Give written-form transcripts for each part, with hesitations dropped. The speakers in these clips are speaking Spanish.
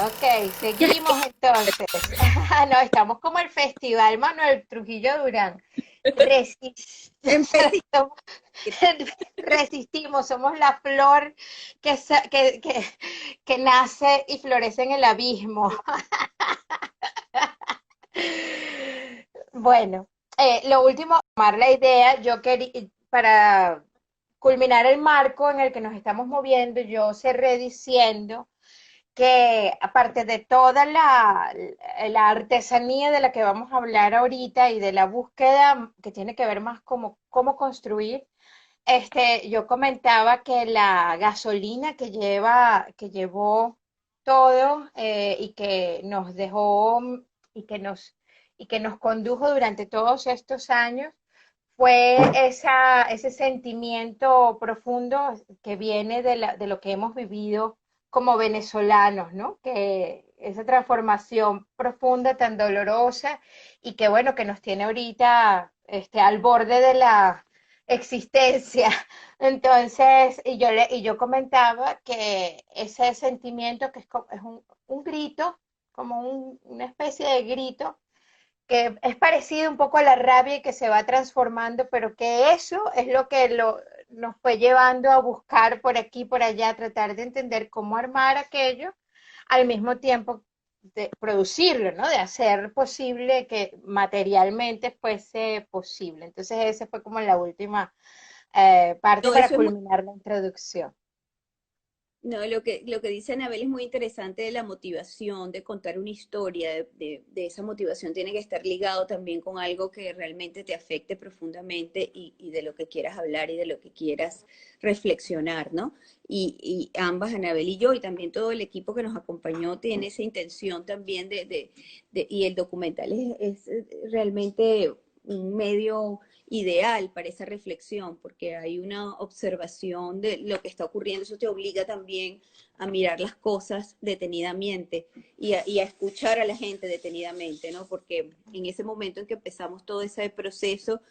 Ok, seguimos entonces. No, estamos como el Festival Manuel Trujillo Durán. Resist- Empecé. somos- Resistimos, somos la flor que nace y florece en el abismo. Bueno, lo último, tomar la idea, yo quería, para culminar el marco en el que nos estamos moviendo, yo cerré diciendo que aparte de toda la artesanía de la que vamos a hablar ahorita y de la búsqueda que tiene que ver más como cómo construir, yo comentaba que la gasolina que llevó todo y que nos dejó y que nos, y que nos condujo durante todos estos años fue ese sentimiento profundo que viene de lo que hemos vivido como venezolanos, ¿no? Que esa transformación profunda, tan dolorosa y que bueno, que nos tiene ahorita al borde de la existencia. Entonces, y yo comentaba que ese sentimiento que es un grito, como una especie de grito que es parecido un poco a la rabia y que se va transformando, pero que eso es lo que nos fue llevando a buscar por aquí, por allá, tratar de entender cómo armar aquello, al mismo tiempo de producirlo, ¿no? De hacer posible que materialmente fuese posible. Entonces, esa fue como la última parte No, para eso es muy, culminar la introducción. no, lo que dice Anabel es muy interesante de la motivación, de contar una historia, de esa motivación tiene que estar ligado también con algo que realmente te afecte profundamente y de lo que quieras hablar y de lo que quieras reflexionar, ¿no? Y ambas, Anabel y yo, y también todo el equipo que nos acompañó, tiene esa intención también y el documental es realmente un medio ideal para esa reflexión, porque hay una observación de lo que está ocurriendo, eso te obliga también a mirar las cosas detenidamente y a escuchar a la gente detenidamente, ¿no? Porque en ese momento en que empezamos todo ese proceso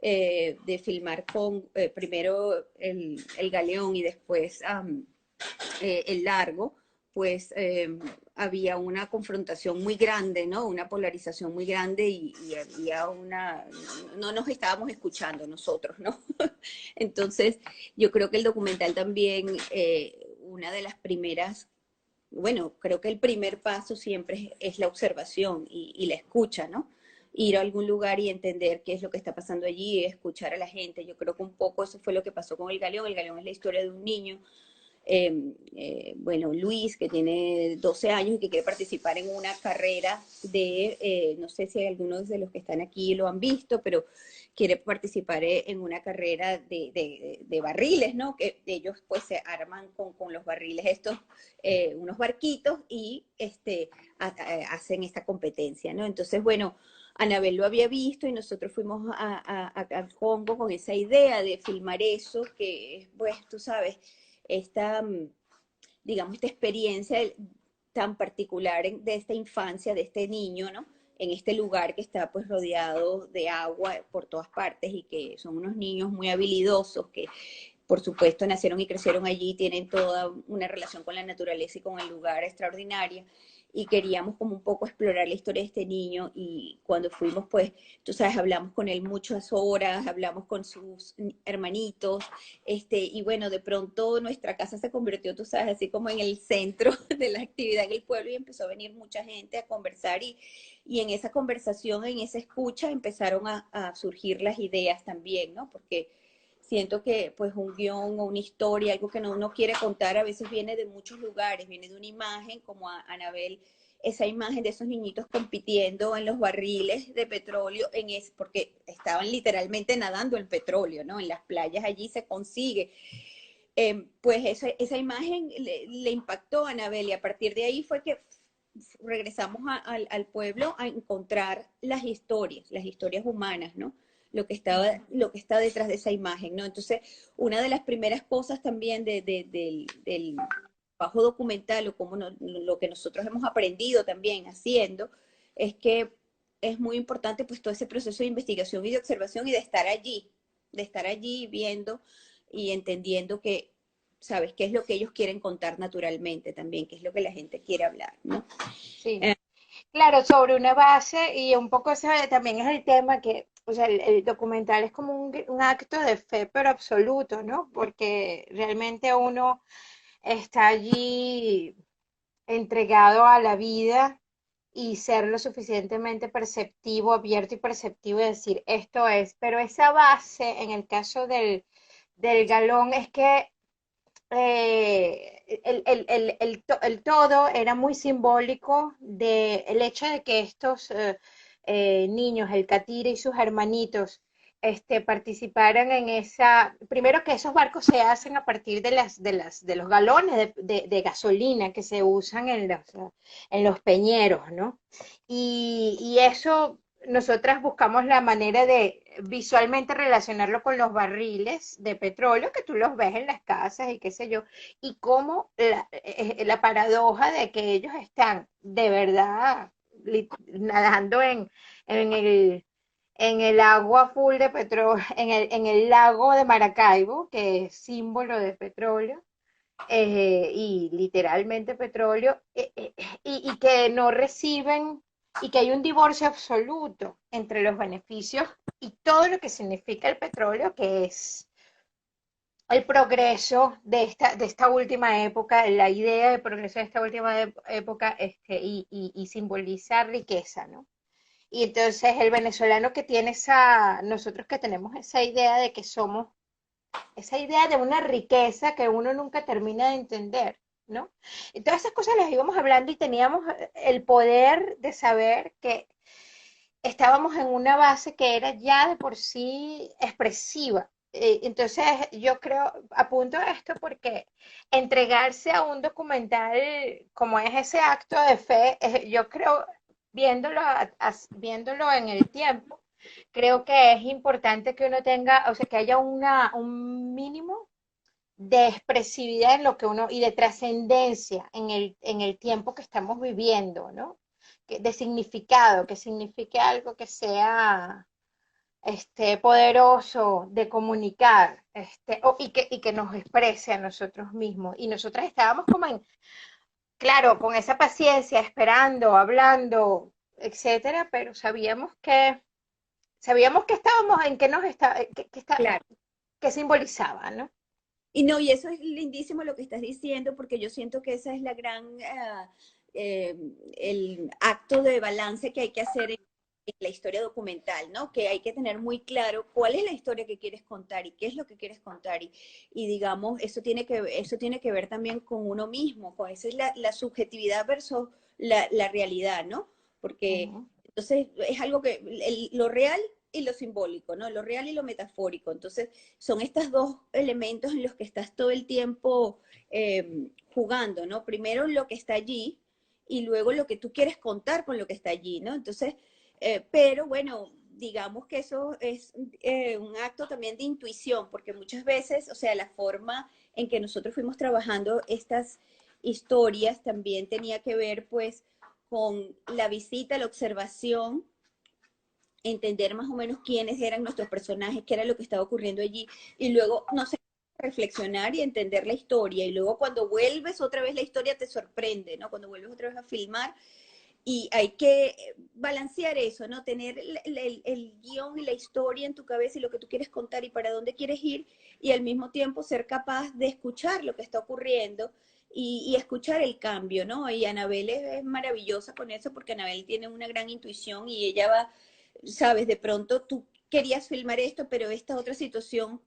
de filmar con primero el galeón y después el largo, pues había una confrontación muy grande, ¿no? Una polarización muy grande y había no nos estábamos escuchando nosotros, ¿no? Entonces, yo creo que el documental también, una de las primeras, bueno, creo que el primer paso siempre es la observación y la escucha, ¿no? Ir a algún lugar y entender qué es lo que está pasando allí, escuchar a la gente. Yo creo que un poco eso fue lo que pasó con el Galeón. El Galeón es la historia de un niño bueno, Luis, que tiene 12 años y que quiere participar en una carrera no sé si algunos de los que están aquí lo han visto, pero quiere participar en una carrera de barriles, ¿no? Que ellos pues se arman con los barriles estos, unos barquitos y hacen esta competencia, ¿no? Entonces, bueno, Anabel lo había visto y nosotros fuimos a Congo con esa idea de filmar eso, que pues tú sabes, esta, digamos, esta experiencia tan particular de esta infancia, de este niño, ¿no? En este lugar que está pues rodeado de agua por todas partes y que son unos niños muy habilidosos que por supuesto nacieron y crecieron allí, tienen toda una relación con la naturaleza y con el lugar extraordinaria y queríamos como un poco explorar la historia de este niño y cuando fuimos pues, tú sabes, hablamos con él muchas horas, hablamos con sus hermanitos, y bueno, de pronto nuestra casa se convirtió, tú sabes, así como en el centro de la actividad en el pueblo y empezó a venir mucha gente a conversar y en esa conversación, en esa escucha empezaron a surgir las ideas también, ¿no? Porque siento que pues un guión o una historia, algo que uno quiere contar, a veces viene de muchos lugares, viene de una imagen, como a Anabel, esa imagen de esos niñitos compitiendo en los barriles de petróleo, porque estaban literalmente nadando el petróleo, ¿no? En las playas allí se consigue. Pues esa imagen le impactó a Anabel y a partir de ahí fue que regresamos al pueblo a encontrar las historias humanas, ¿no? Lo que está detrás de esa imagen, ¿no? Entonces, una de las primeras cosas también del trabajo documental o como lo que nosotros hemos aprendido también haciendo es que es muy importante pues todo ese proceso de investigación y de observación y de estar allí viendo y entendiendo que ¿sabes? ¿Qué es lo que ellos quieren contar naturalmente también? ¿Qué es lo que la gente quiere hablar, ¿no? Sí. Claro, sobre una base y un poco ese también es el tema que, o sea, el documental es como un acto de fe, pero absoluto, ¿no? Porque realmente uno está allí entregado a la vida y ser lo suficientemente perceptivo, abierto y perceptivo y decir esto es, pero esa base en el caso del galón es que el todo era muy simbólico del hecho de que estos niños, el Catire y sus hermanitos, participaran en esa, primero que esos barcos se hacen a partir de los galones de gasolina que se usan en los peñeros, ¿no? Y eso nosotras buscamos la manera de visualmente relacionarlo con los barriles de petróleo que tú los ves en las casas y qué sé yo, y cómo la paradoja de que ellos están de verdad nadando en en el agua full de petróleo, en el lago de Maracaibo, que es símbolo de petróleo, y literalmente petróleo, y que no reciben, y que hay un divorcio absoluto entre los beneficios y todo lo que significa el petróleo, que es el progreso de esta última época, la idea de progreso de esta última época, y simboliza riqueza, ¿no? Y entonces el venezolano que tiene nosotros que tenemos esa idea de que somos esa idea de una riqueza que uno nunca termina de entender, ¿no? Y todas esas cosas las íbamos hablando y teníamos el poder de saber que estábamos en una base que era ya de por sí expresiva. Entonces, yo creo, apunto a esto porque entregarse a un documental como es ese acto de fe, yo creo, viéndolo en el tiempo, creo que es importante que uno tenga, o sea, que haya un mínimo de expresividad en lo que uno y de trascendencia en el tiempo que estamos viviendo, ¿no? De significado, que signifique algo que sea poderoso de comunicar y que nos exprese a nosotros mismos. Y nosotras estábamos como claro, con esa paciencia, esperando, hablando, etcétera, pero sabíamos que estábamos en que nos está, Claro. que simbolizaba, ¿no? Y no, y eso es lindísimo lo que estás diciendo, porque yo siento que esa es la gran, eh, el acto de balance que hay que hacer en la historia documental, ¿no? Que hay que tener muy claro cuál es la historia que quieres contar y qué es lo que quieres contar. Y digamos, eso tiene que ver también con uno mismo, con esa es la subjetividad versus la realidad, ¿no? Porque Ujú. entonces es algo que lo real y lo simbólico, ¿no? Lo real y lo metafórico. Entonces, son estos dos elementos en los que estás todo el tiempo jugando, ¿no? Primero lo que está allí y luego lo que tú quieres contar con lo que está allí, ¿no? Entonces, pero bueno, digamos que eso es un acto también de intuición, porque muchas veces, o sea, la forma en que nosotros fuimos trabajando estas historias también tenía que ver pues con la visita, la observación, entender más o menos quiénes eran nuestros personajes, qué era lo que estaba ocurriendo allí, y luego, no sé, reflexionar y entender la historia, y luego cuando vuelves otra vez la historia te sorprende, ¿no? Cuando vuelves otra vez a filmar, y hay que balancear eso, ¿no? Tener el guión y la historia en tu cabeza y lo que tú quieres contar y para dónde quieres ir, y al mismo tiempo ser capaz de escuchar lo que está ocurriendo y escuchar el cambio, ¿no? Y Anabel es maravillosa con eso porque Anabel tiene una gran intuición y ella va, sabes, de pronto tú querías filmar esto, pero esta otra situación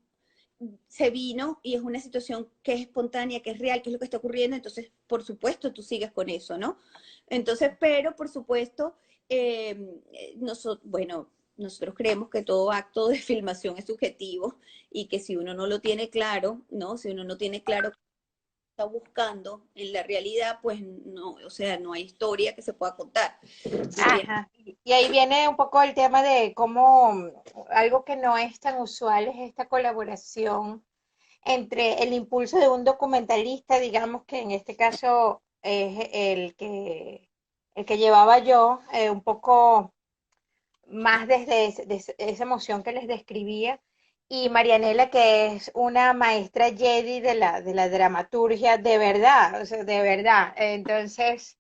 se vino y es una situación que es espontánea, que es real, que es lo que está ocurriendo, entonces, por supuesto, tú sigues con eso, ¿no? Entonces, pero, por supuesto, bueno, nosotros creemos que todo acto de filmación es subjetivo y que si uno no lo tiene claro, ¿no? Si uno no tiene claro está buscando en la realidad, pues no, o sea, no hay historia que se pueda contar. Y Ajá. Y ahí viene un poco el tema de cómo algo que no es tan usual es esta colaboración entre el impulso de un documentalista, digamos que en este caso es el que llevaba yo, un poco más desde esa emoción que les describía, y Marianela, que es una maestra Jedi de la dramaturgia, de verdad, o sea, de verdad. Entonces,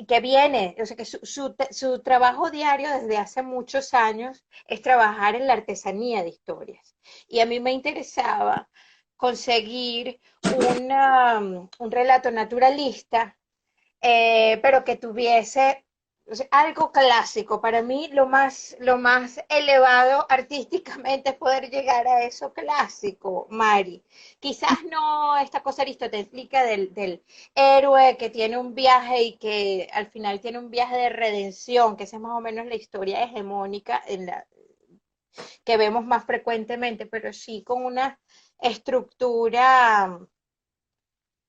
que viene, o sea, que su trabajo diario desde hace muchos años es trabajar en la artesanía de historias. Y a mí me interesaba conseguir un relato naturalista, pero que tuviese, o sea, algo clásico. Para mí lo más elevado artísticamente es poder llegar a eso clásico, Mari. Quizás no esta cosa aristotélica del héroe que tiene un viaje y que al final tiene un viaje de redención, que esa es más o menos la historia hegemónica que vemos más frecuentemente, pero sí estructura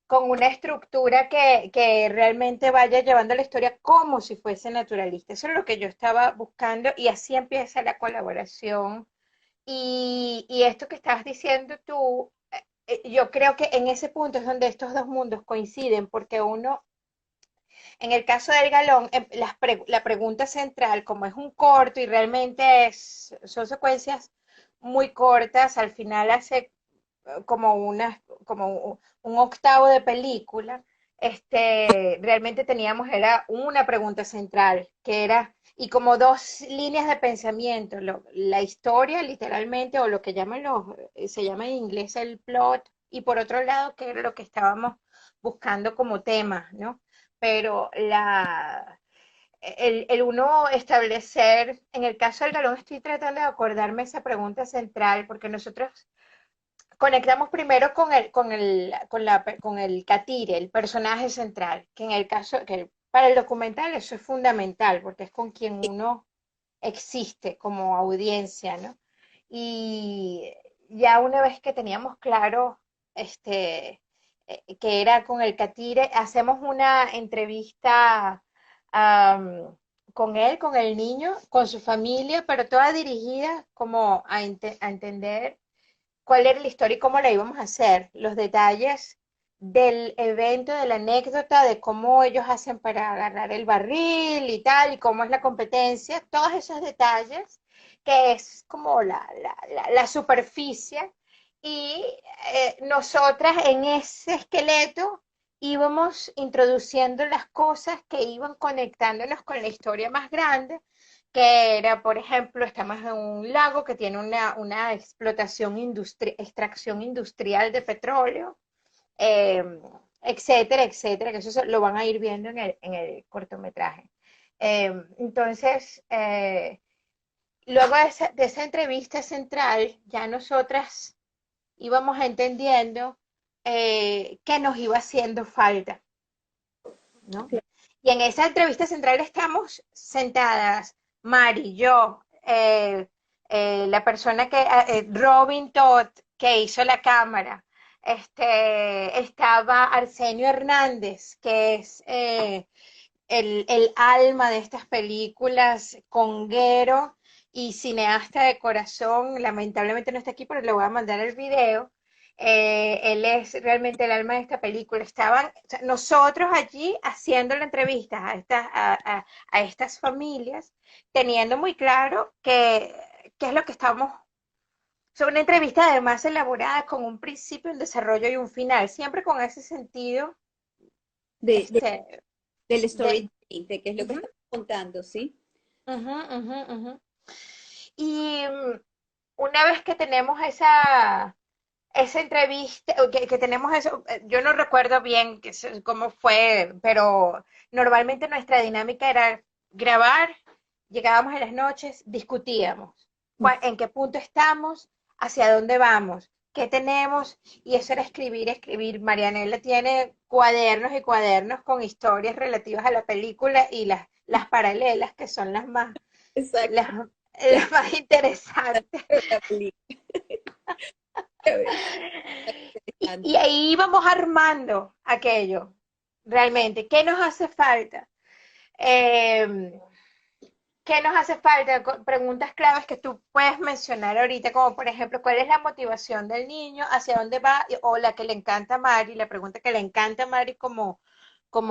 con una estructura que realmente vaya llevando la historia como si fuese naturalista. Eso es lo que yo estaba buscando y así empieza la colaboración. Y esto que estabas diciendo tú, yo creo que en ese punto es donde estos dos mundos coinciden, porque uno, en el caso del galón, la pregunta central, como es un corto y realmente son secuencias muy cortas, al final hace como un octavo de película, realmente teníamos, era una pregunta central, que era, y como dos líneas de pensamiento, la historia literalmente, o lo que se llama en inglés el plot, y por otro lado, que era lo que estábamos buscando como tema, ¿no? Pero el uno establecer, en el caso del galón estoy tratando de acordarme esa pregunta central, porque nosotros conectamos primero con el catire, el personaje central, que en el caso, para el documental eso es fundamental, porque es con quien uno existe como audiencia, ¿no? Y ya una vez que teníamos claro que era con el catire, hacemos una entrevista con él, con el niño, con su familia, pero toda dirigida como a entender cuál era la historia y cómo la íbamos a hacer, los detalles del evento, de la anécdota, de cómo ellos hacen para agarrar el barril y tal, y cómo es la competencia, todos esos detalles, que es como la superficie, y nosotras en ese esqueleto íbamos introduciendo las cosas que iban conectándonos con la historia más grande, que era, por ejemplo, estamos en un lago que tiene una explotación extracción industrial de petróleo, eh, etcétera, etcétera, que lo van a ir viendo en el cortometraje. Entonces, luego de esa entrevista central, ya nosotras íbamos entendiendo qué nos iba haciendo falta, ¿no? Y en esa entrevista central estamos sentadas, Mari, yo, la persona Robin Todd, que hizo la cámara, estaba Arsenio Hernández, que es el alma de estas películas, conguero y cineasta de corazón. Lamentablemente no está aquí, pero le voy a mandar el video. Él es realmente el alma de esta película. Estaban, o sea, nosotros allí haciendo la entrevista a estas familias, teniendo muy claro qué es lo que estamos. Es una entrevista además elaborada con un principio, un desarrollo y un final, siempre con ese sentido de, de- este, del de, storytelling, de qué es lo que ujú, estamos contando, ¿sí? ujú, ujú, ujú. Y una vez que tenemos esa entrevista, que tenemos eso, yo no recuerdo bien cómo fue, pero normalmente nuestra dinámica era grabar, llegábamos en las noches, discutíamos en qué punto estamos, hacia dónde vamos, qué tenemos, y eso era escribir, escribir. Marianela tiene cuadernos y cuadernos con historias relativas a la película y las paralelas, que son Exacto. las, las más interesantes. La película. Y ahí vamos armando aquello, realmente. ¿Qué nos hace falta? Eh, ¿Qué nos hace falta? Preguntas claves que tú puedes mencionar ahorita, como por ejemplo, ¿cuál es la motivación del niño? ¿Hacia dónde va? O la que le encanta a Mari, la pregunta que le encanta a Mari como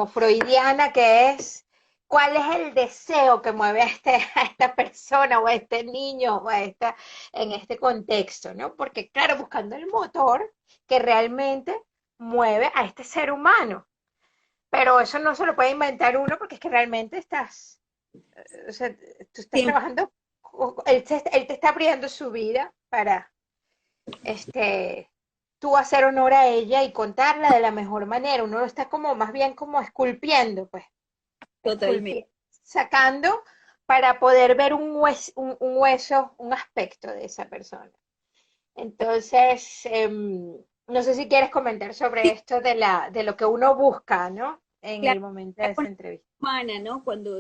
freudiana, que es, ¿cuál es el deseo que mueve a, a esta persona o a este niño o a esta, en este contexto, ¿no? Porque claro, buscando el motor que realmente mueve a este ser humano, pero eso no se lo puede inventar uno porque es que realmente estás, o sea, tú estás Siempre, trabajando, él te está abriendo su vida para, este, tú hacer honor a ella y contarla de la mejor manera. Uno lo está como más bien como esculpiendo, pues, totalmente. sacando para poder ver un hueso, un aspecto de esa persona. Entonces, no sé si quieres comentar sobre Sí, esto de de lo que uno busca, ¿no? En claro, el momento la de esa entrevista. humana, ¿no? Cuando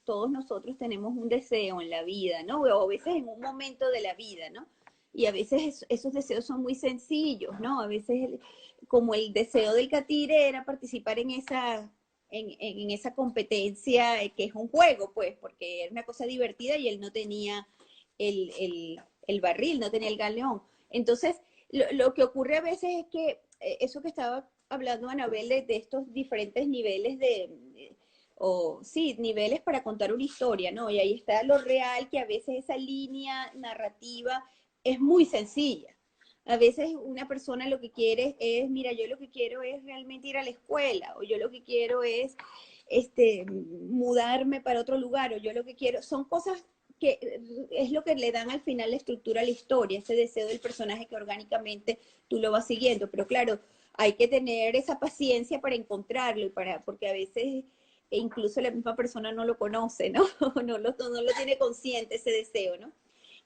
todos nosotros tenemos un deseo en la vida, ¿no? O a veces en un momento de la vida, ¿no? Y a veces esos deseos son muy sencillos, ¿no? A veces, como el deseo del catire era participar en en esa competencia, que es un juego, pues, porque era una cosa divertida y él no tenía el barril, no tenía el galeón. Entonces, lo que ocurre a veces es que eso que estaba hablando Anabel de estos diferentes niveles o sí, niveles para contar una historia, ¿no? Y ahí está lo real, que a veces esa línea narrativa es muy sencilla. A veces una persona lo que quiere es, mira, yo lo que quiero es realmente ir a la escuela, o yo lo que quiero es mudarme para otro lugar, o yo lo que quiero, son cosas que es lo que le dan al final la estructura a la historia, ese deseo del personaje que orgánicamente tú lo vas siguiendo. Pero claro, hay que tener esa paciencia para encontrarlo, porque a veces incluso la misma persona no lo conoce, ¿no? No lo tiene consciente ese deseo, ¿no?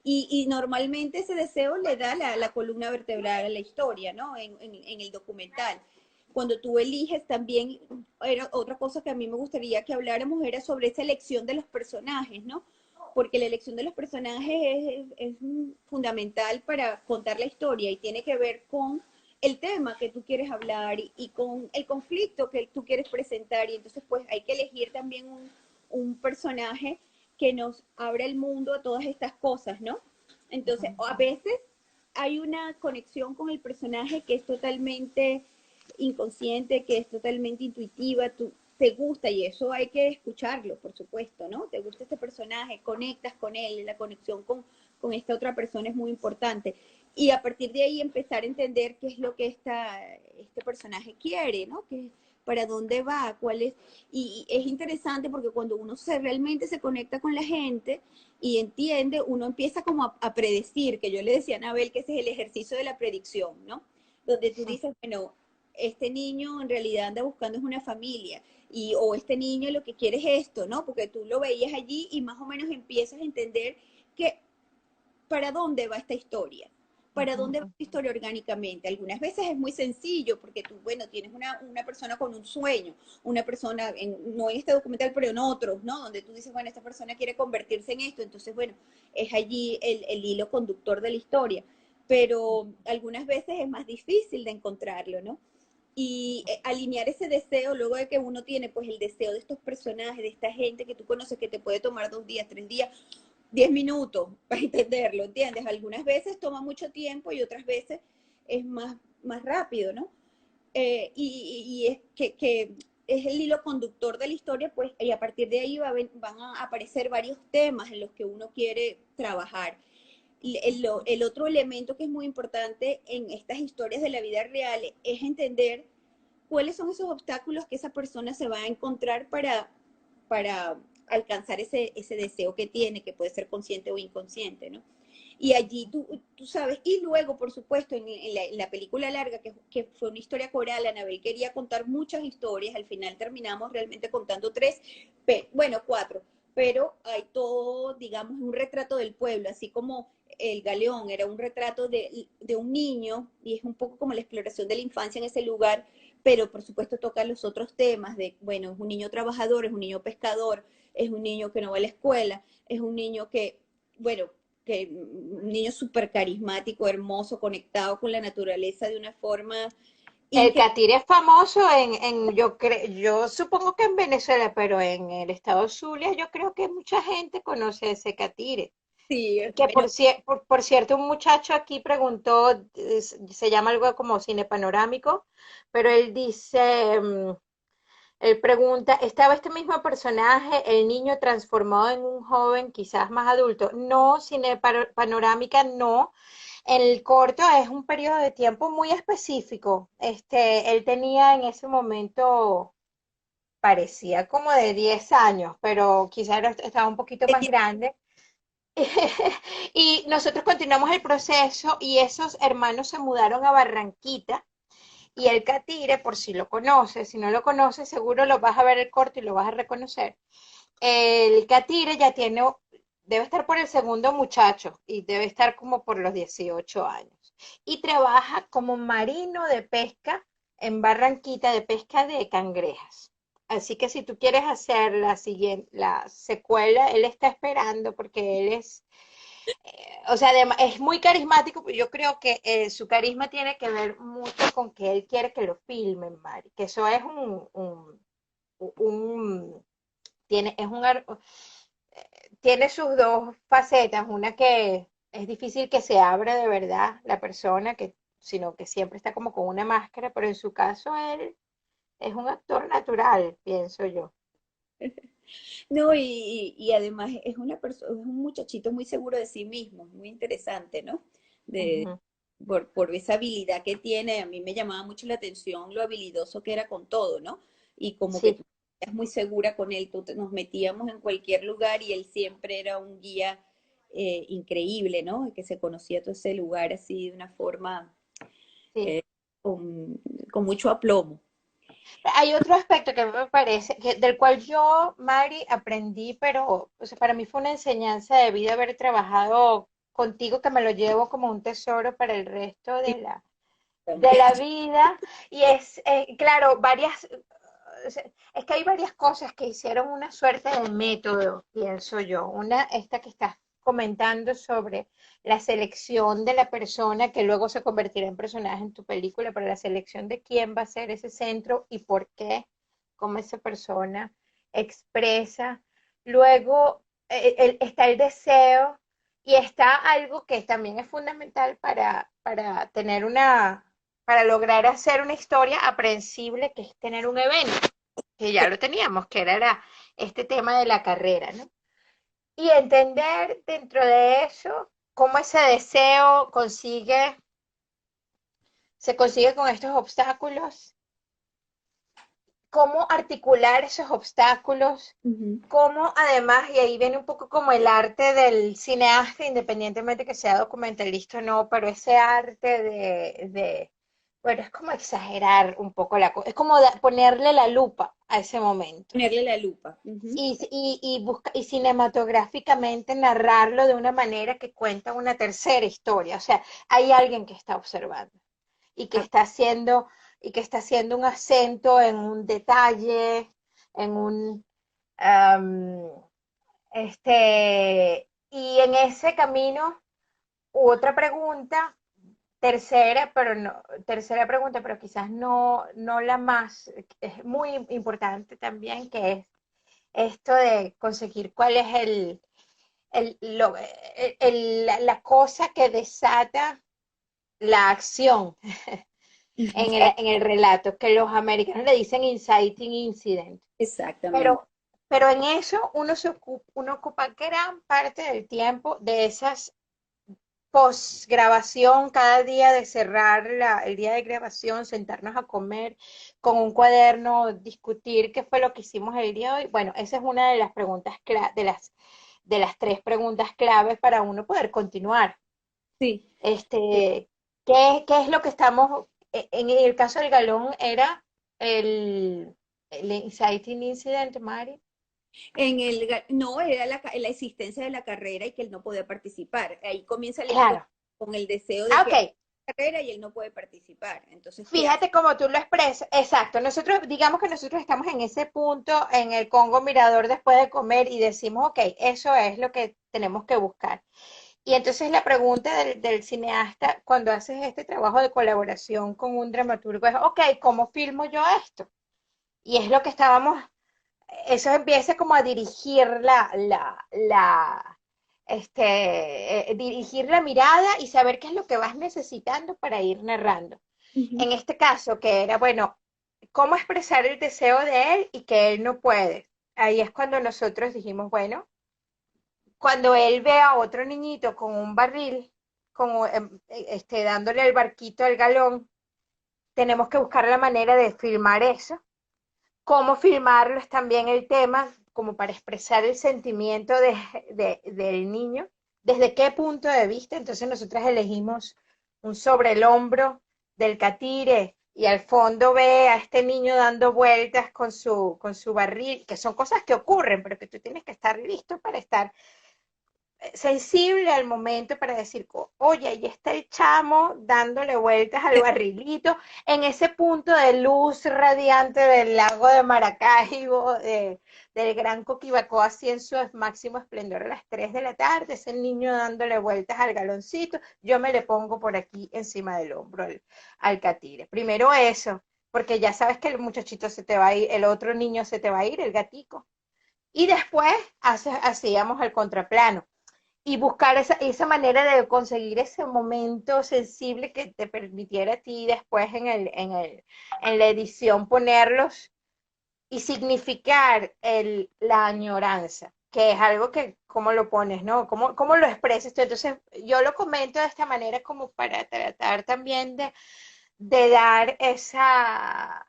Y normalmente ese deseo le da la columna vertebral a la historia, ¿no? En el documental. Cuando tú eliges también, era otra cosa que a mí me gustaría que habláramos, era sobre esa elección de los personajes, ¿no? Porque la elección de los personajes es fundamental para contar la historia y tiene que ver con el tema que tú quieres hablar y con el conflicto que tú quieres presentar. Y entonces, pues, hay que elegir también un personaje que nos abra el mundo a todas estas cosas, ¿no? Entonces, a veces hay una conexión con el personaje que es totalmente inconsciente, que es totalmente intuitiva, tú te gusta y eso hay que escucharlo, por supuesto, ¿no? Te gusta este personaje, conectas con él, la conexión con esta otra persona es muy importante. Y a partir de ahí empezar a entender qué es lo que este personaje quiere, ¿no? Que, para dónde va, cuál es. Y es interesante porque cuando uno realmente se conecta con la gente y entiende, uno empieza como a predecir, que yo le decía a Anabel que ese es el ejercicio de la predicción, ¿no? Donde tú dices, bueno, este niño en realidad anda buscando es una familia, o este niño lo que quiere es esto, ¿no? Porque tú lo veías allí y más o menos empiezas a entender que para dónde va esta historia, para dónde va esta historia orgánicamente. Algunas veces es muy sencillo porque tú, bueno, tienes una persona con un sueño, una persona, no en este documental, pero en otros, ¿no? Donde tú dices, bueno, esta persona quiere convertirse en esto, entonces, bueno, es allí el hilo conductor de la historia. Pero algunas veces es más difícil de encontrarlo, ¿no? Y alinear ese deseo, luego de que uno tiene pues el deseo de estos personajes, de esta gente que tú conoces que te puede tomar 2 días, 3 días, 10 minutos para entenderlo, ¿entiendes? Algunas veces toma mucho tiempo y otras veces es más rápido, ¿no? Y es que es el hilo conductor de la historia, pues, y a partir de ahí van a aparecer varios temas en los que uno quiere trabajar. Y el otro elemento que es muy importante en estas historias de la vida real es entender cuáles son esos obstáculos que esa persona se va a encontrar para alcanzar ese deseo que tiene, que puede ser consciente o inconsciente, ¿no? Y allí tú sabes, y luego, por supuesto, en la película larga, que fue una historia coral, Anabel quería contar muchas historias, al final terminamos realmente contando tres, bueno, cuatro, pero hay todo, digamos, un retrato del pueblo, así como el Galeón era un retrato de un niño, y es un poco como la exploración de la infancia en ese lugar, pero por supuesto toca los otros temas de, bueno, es un niño trabajador, es un niño pescador, es un niño que no va a la escuela, es un niño que, bueno, que un niño súper carismático, hermoso, conectado con la naturaleza de una forma El increíble. catire es famoso yo supongo que en Venezuela, pero en el estado Zulia yo creo que mucha gente conoce ese catire. Sí, Que bueno, por cierto, un muchacho aquí preguntó, se llama algo como cine panorámico, pero él dice, Él pregunta, ¿estaba este mismo personaje, el niño transformado en un joven quizás más adulto? No, cine panorámica no. El corto es un periodo de tiempo muy específico. Él tenía en ese momento, parecía como de 10 años, pero quizás estaba un poquito más Tenía- grande. Y nosotros continuamos el proceso y esos hermanos se mudaron a Barranquita y el Catire, por si lo conoces, si no lo conoces, seguro lo vas a ver el corto y lo vas a reconocer. El Catire ya tiene, debe estar por el segundo muchacho y debe estar como por los 18 años. Y trabaja como marino de pesca en Barranquita, de pesca de cangrejas. Así que si tú quieres hacer la siguiente, la secuela, él está esperando porque él es o sea, es muy carismático, pero yo creo que su carisma tiene que ver mucho con que él quiere que lo filmen, Mari, que eso es un tiene, tiene sus dos facetas, una que es difícil que se abra de verdad la persona, sino que siempre está como con una máscara, pero en su caso él es un actor natural, pienso yo. No, y además es una persona, es un muchachito muy seguro de sí mismo, muy interesante, ¿no? De, Ujú, por esa habilidad que tiene, a mí me llamaba mucho la atención lo habilidoso que era con todo, ¿no? Y como que sí. tú eras muy segura con él, nos metíamos en cualquier lugar y él siempre era un guía increíble, ¿no? Que se conocía todo ese lugar así de una forma Sí. eh, con, con mucho aplomo. Hay otro aspecto que me parece, del cual yo, Mari, aprendí, pero o sea, para mí fue una enseñanza de vida haber trabajado contigo, que me lo llevo como un tesoro para el resto Sí, de también. la vida. Y es, claro, o sea, es que hay varias cosas que hicieron una suerte de método, pienso yo. Una, esta que estás comentando sobre la selección de la persona que luego se convertirá en personaje en tu película, pero la selección de quién va a ser ese centro y por qué, cómo esa persona expresa. Luego está el deseo y está algo que también es fundamental para tener para lograr hacer una historia aprehensible, que es tener un evento, que ya lo teníamos, que era este tema de la carrera, ¿no? Y entender dentro de eso cómo ese deseo se consigue con estos obstáculos, cómo articular esos obstáculos, Ujú. cómo además, y ahí viene un poco como el arte del cineasta, independientemente que sea documentalista o no, pero ese arte bueno, es como exagerar un poco la cosa, es como ponerle la lupa a ese momento. Ponerle la lupa. Ujú. Y cinematográficamente narrarlo de una manera que cuenta una tercera historia. O sea, hay alguien que está observando y que Ah, está haciendo, y que está haciendo un acento en un detalle, en un am, y en ese camino, otra pregunta, tercera pregunta, pero quizás no la más, es muy importante también, que es esto de conseguir cuál es la cosa que desata la acción ujú. en el relato, que los americanos le dicen inciting incident. Exactamente. Pero, pero en eso uno ocupa gran parte del tiempo de esas post-grabación, cada día de cerrar el día de grabación, sentarnos a comer con un cuaderno, discutir qué fue lo que hicimos el día de hoy. Bueno, esa es una de las preguntas, de las tres preguntas claves para uno poder continuar. Sí. Este, qué es lo que estamos, en el caso del galón era el, el inciting incident, Mari? No, era la existencia de la carrera y que él no podía participar. Ahí comienza la historia Claro. con el deseo de Ah, que ok. carrera y él no puede participar. Entonces, ¿qué hace? Fíjate cómo tú lo expresas. Exacto. Nosotros, digamos que nosotros estamos en ese punto en el Congo Mirador después de comer y decimos, ok, eso es lo que tenemos que buscar. Y entonces la pregunta del cineasta cuando haces este trabajo de colaboración con un dramaturgo es, ok, ¿cómo filmo yo esto? Y es lo que eso empieza como a dirigir dirigir la mirada y saber qué es lo que vas necesitando para ir narrando. Ujú. En este caso, que era, bueno, cómo expresar el deseo de él y que él no puede. Ahí es cuando nosotros dijimos, bueno, cuando él ve a otro niñito con un barril, dándole el barquito al galón, tenemos que buscar la manera de filmar eso. Cómo filmarlo es también el tema, como para expresar el sentimiento del niño, desde qué punto de vista. Entonces nosotras elegimos un sobre el hombro del catire y al fondo ve a este niño dando vueltas con su barril, que son cosas que ocurren, pero que tú tienes que estar listo para estar sensible al momento para decir, oye, ahí está el chamo dándole vueltas al barrilito, en ese punto de luz radiante del lago de Maracaibo, del Gran Coquibacoa, así en su máximo esplendor a las 3 de la tarde, ese niño dándole vueltas al galoncito, yo me le pongo por aquí encima del hombro al catire. Primero eso, porque ya sabes que el muchachito se te va a ir, el otro niño se te va a ir, el gatico. Y después hacíamos el contraplano y buscar esa manera de conseguir ese momento sensible que te permitiera a ti después en la edición ponerlos y significar la añoranza, que es algo que, ¿cómo lo pones, no? ¿Cómo lo expresas tú? Entonces, yo lo comento de esta manera como para tratar también de dar esa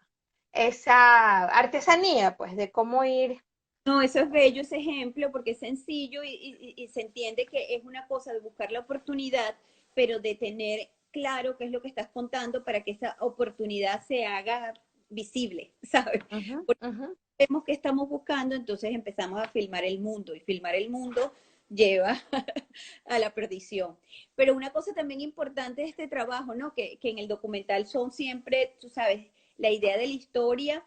artesanía, pues, de cómo ir. No, eso es bello, ese ejemplo, porque es sencillo y se entiende que es una cosa de buscar la oportunidad, pero de tener claro qué es lo que estás contando para que esa oportunidad se haga visible, ¿sabes? Ujú, Porque ujú. vemos que estamos buscando, entonces empezamos a filmar el mundo y filmar el mundo lleva a la perdición. Pero una cosa también importante de este trabajo, ¿no? Que en el documental son siempre, tú sabes, la idea de la historia,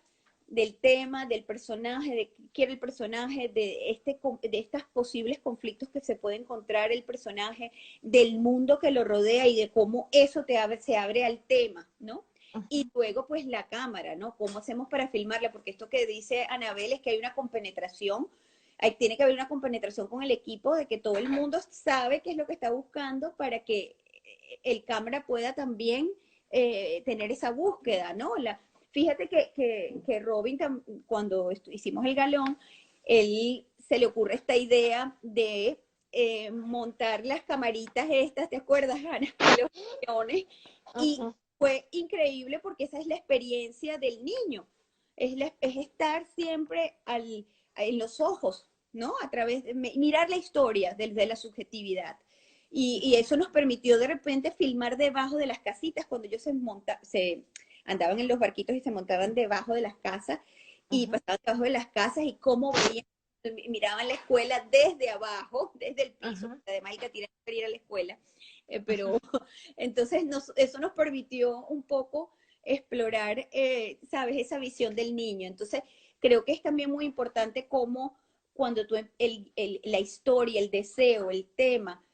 del tema, del personaje, de qué quiere el personaje, de estos posibles conflictos que se puede encontrar el personaje, del mundo que lo rodea y de cómo eso se abre al tema, ¿no? Y luego, pues, la cámara, ¿no? ¿Cómo hacemos para filmarla? Porque esto que dice Anabel es que hay una compenetración, tiene que haber una compenetración con el equipo de que todo el mundo sabe qué es lo que está buscando para que el cámara pueda también tener esa búsqueda, ¿no? Fíjate que Robin, cuando hicimos el galón, él se le ocurre esta idea de montar las camaritas estas, ¿te acuerdas, Ana? De los aviones, y Ujú. fue increíble porque esa es la experiencia del niño, es estar siempre en los ojos, ¿no? A través de mirar la historia desde la subjetividad. Y eso nos permitió de repente filmar debajo de las casitas cuando ellos se andaban en los barquitos y se montaban debajo de las casas y Ujú. pasaban debajo de las casas y cómo veían, miraban la escuela desde abajo, desde el piso, Ujú. además Ikatina no quería ir a la escuela, pero Ujú. entonces eso nos permitió un poco explorar, sabes, esa visión del niño. Entonces, creo que es también muy importante cómo cuando tú, la historia, el deseo, el tema,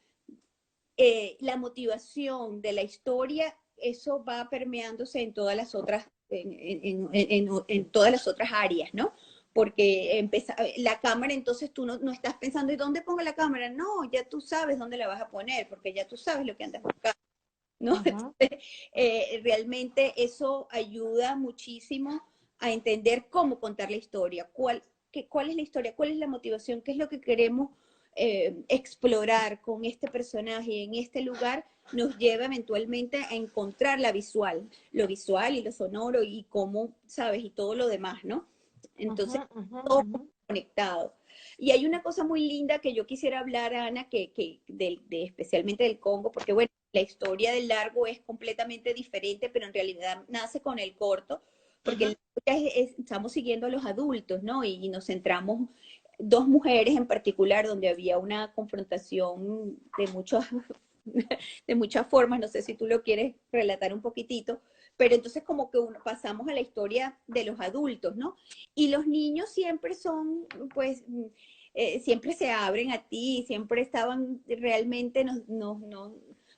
la motivación de la historia, eso va permeándose en todas las otras, en todas las otras áreas, ¿no? Porque la cámara, entonces tú no estás pensando, ¿y dónde pongo la cámara? No, ya tú sabes dónde la vas a poner, porque ya tú sabes lo que andas buscando, ¿no? Ujú. Entonces, realmente eso ayuda muchísimo a entender cómo contar la historia, cuál es la historia, cuál es la motivación, qué es lo que queremos explorar con este personaje en este lugar, nos lleva eventualmente a encontrar lo visual y lo sonoro y cómo, ¿sabes? Y todo lo demás, ¿no? Ujú. Entonces, Ujú. todo Ujú. conectado. Y hay una cosa muy linda que yo quisiera hablar, Ana, especialmente del Congo, porque bueno, la historia del largo es completamente diferente, pero en realidad nace con el corto, porque Ujú. estamos siguiendo a los adultos, ¿no? Y nos centramos dos mujeres en particular, donde había una confrontación de muchas formas, no sé si tú lo quieres relatar un poquitito, pero entonces como que pasamos a la historia de los adultos, ¿no? Y los niños siempre son, pues, siempre se abren a ti, siempre estaban realmente,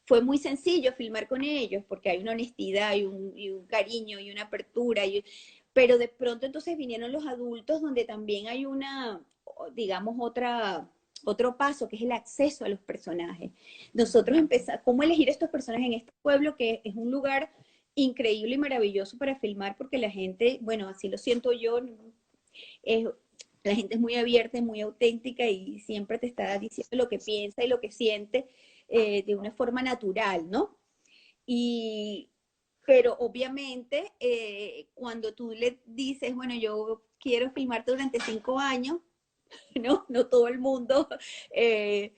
fue muy sencillo filmar con ellos porque hay una honestidad y un cariño y una apertura, pero de pronto entonces vinieron los adultos donde también hay digamos, otro paso, que es el acceso a los personajes. Nosotros empezamos, ¿cómo elegir estos personajes en este pueblo que es un lugar increíble y maravilloso para filmar porque la gente, bueno, así lo siento yo, es, la gente es muy abierta y muy auténtica y siempre te está diciendo lo que piensa y lo que siente de una forma natural, ¿no? Y, pero obviamente cuando tú le dices, bueno, yo quiero filmarte durante 5 años, ¿no? No todo el mundo eh,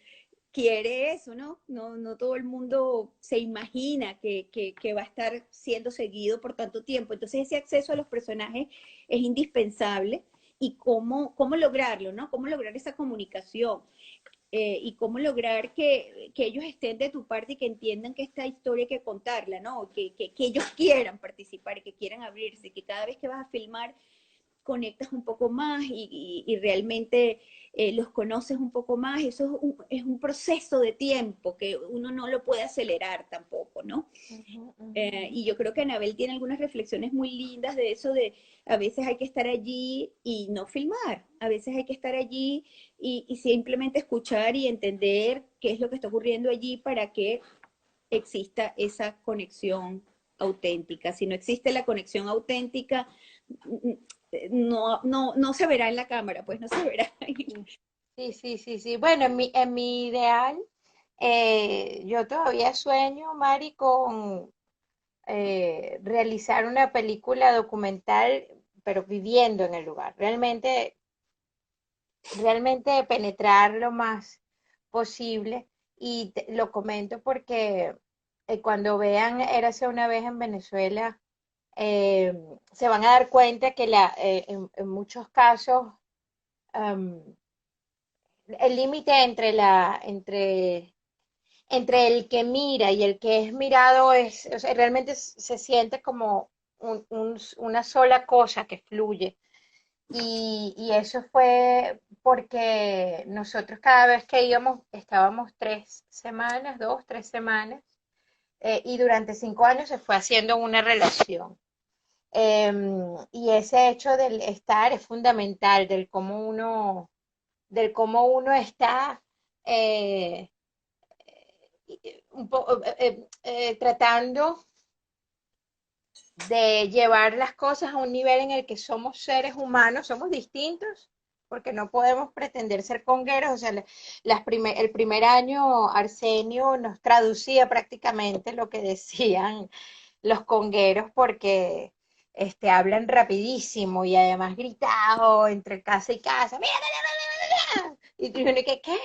quiere eso, ¿no? No, no todo el mundo se imagina que va a estar siendo seguido por tanto tiempo. Entonces ese acceso a los personajes es indispensable y cómo lograrlo, ¿no? Cómo lograr esa comunicación y cómo lograr que ellos estén de tu parte y que entiendan que esta historia hay que contarla, ¿no? Que ellos quieran participar y que quieran abrirse, que cada vez que vas a filmar conectas un poco más y realmente los conoces un poco más. Eso es un proceso de tiempo que uno no lo puede acelerar tampoco, ¿no? Ujú, ujú. Y yo creo que Anabel tiene algunas reflexiones muy lindas de eso de a veces hay que estar allí y no filmar, a veces hay que estar allí y simplemente escuchar y entender qué es lo que está ocurriendo allí para que exista esa conexión auténtica. Si no existe la conexión auténtica, no se verá en la cámara, pues no se verá. Sí, sí, sí, sí, sí. Bueno, en mi ideal, yo todavía sueño, Mari, con realizar una película documental, pero viviendo en el lugar. Realmente penetrar lo más posible. Y lo comento porque cuando vean Érase una vez en Venezuela, eh, se van a dar cuenta que en muchos casos um, el límite entre el que mira y el que es mirado o sea, realmente se siente como una sola cosa que fluye. Y eso fue porque nosotros cada vez que íbamos, estábamos 3 semanas, 2, 3 semanas, y durante 5 años se fue haciendo una relación. Y ese hecho del estar es fundamental, del cómo uno está eh, tratando de llevar las cosas a un nivel en el que somos seres humanos, somos distintos, porque no podemos pretender ser congueros. O sea, el primer año Arsenio nos traducía prácticamente lo que decían los congueros, porque hablan rapidísimo y además gritado entre casa y casa. Y tú uno que, ¿qué?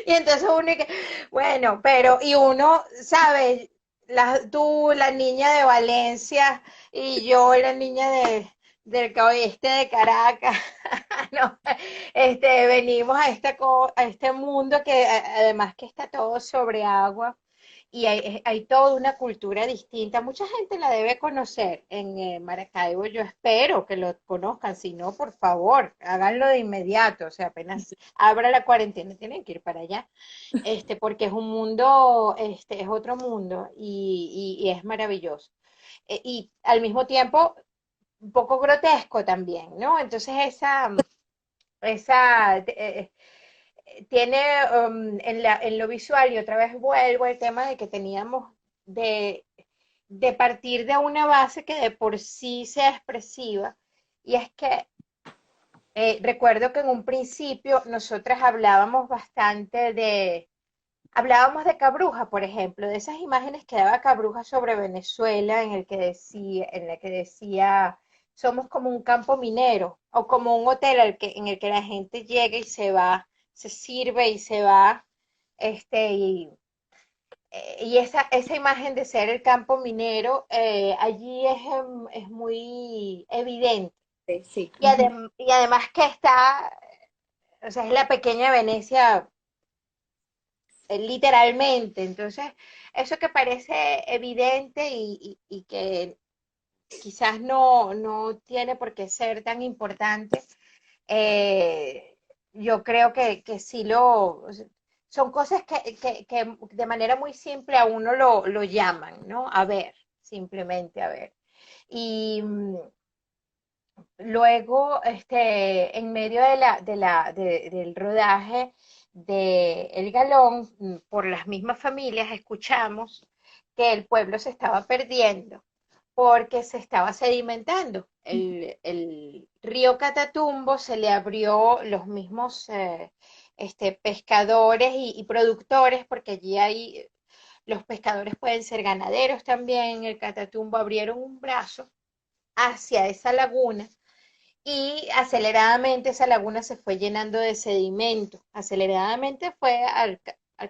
Y entonces uno que, bueno, y uno, ¿sabes? Tú, la niña de Valencia, y yo, la niña del oeste de Caracas, no, venimos a este mundo que además que está todo sobre agua, y hay toda una cultura distinta. Mucha gente la debe conocer en Maracaibo. Yo espero que lo conozcan. Si no, por favor, háganlo de inmediato. O sea, apenas abra la cuarentena, tienen que ir para allá. Porque es un mundo, es otro mundo y es maravilloso. Y al mismo tiempo, un poco grotesco también, ¿no? Entonces, tiene en lo visual, y otra vez vuelvo al tema de que teníamos de, de partir de una base que de por sí sea expresiva, y es que recuerdo que en un principio nosotras hablábamos de Cabruja, por ejemplo, de esas imágenes que daba Cabruja sobre Venezuela, en la que decía, somos como un campo minero o como un hotel en el que la gente llega y se va, se sirve y se va, y esa imagen de ser el campo minero allí es muy evidente. Sí. Y además que o sea, es la pequeña Venecia literalmente. Entonces, eso que parece evidente y que quizás no tiene por qué ser tan importante, yo creo que sí son cosas que de manera muy simple a uno lo llaman, ¿no? A ver, simplemente a ver. Y luego, en medio del rodaje, de El Galón, por las mismas familias, escuchamos que el pueblo se estaba perdiendo porque se estaba sedimentando. El río Catatumbo se le abrió los mismos pescadores y productores, porque allí hay, los pescadores pueden ser ganaderos también, en el Catatumbo abrieron un brazo hacia esa laguna y aceleradamente esa laguna se fue llenando de sedimento. Aceleradamente fue al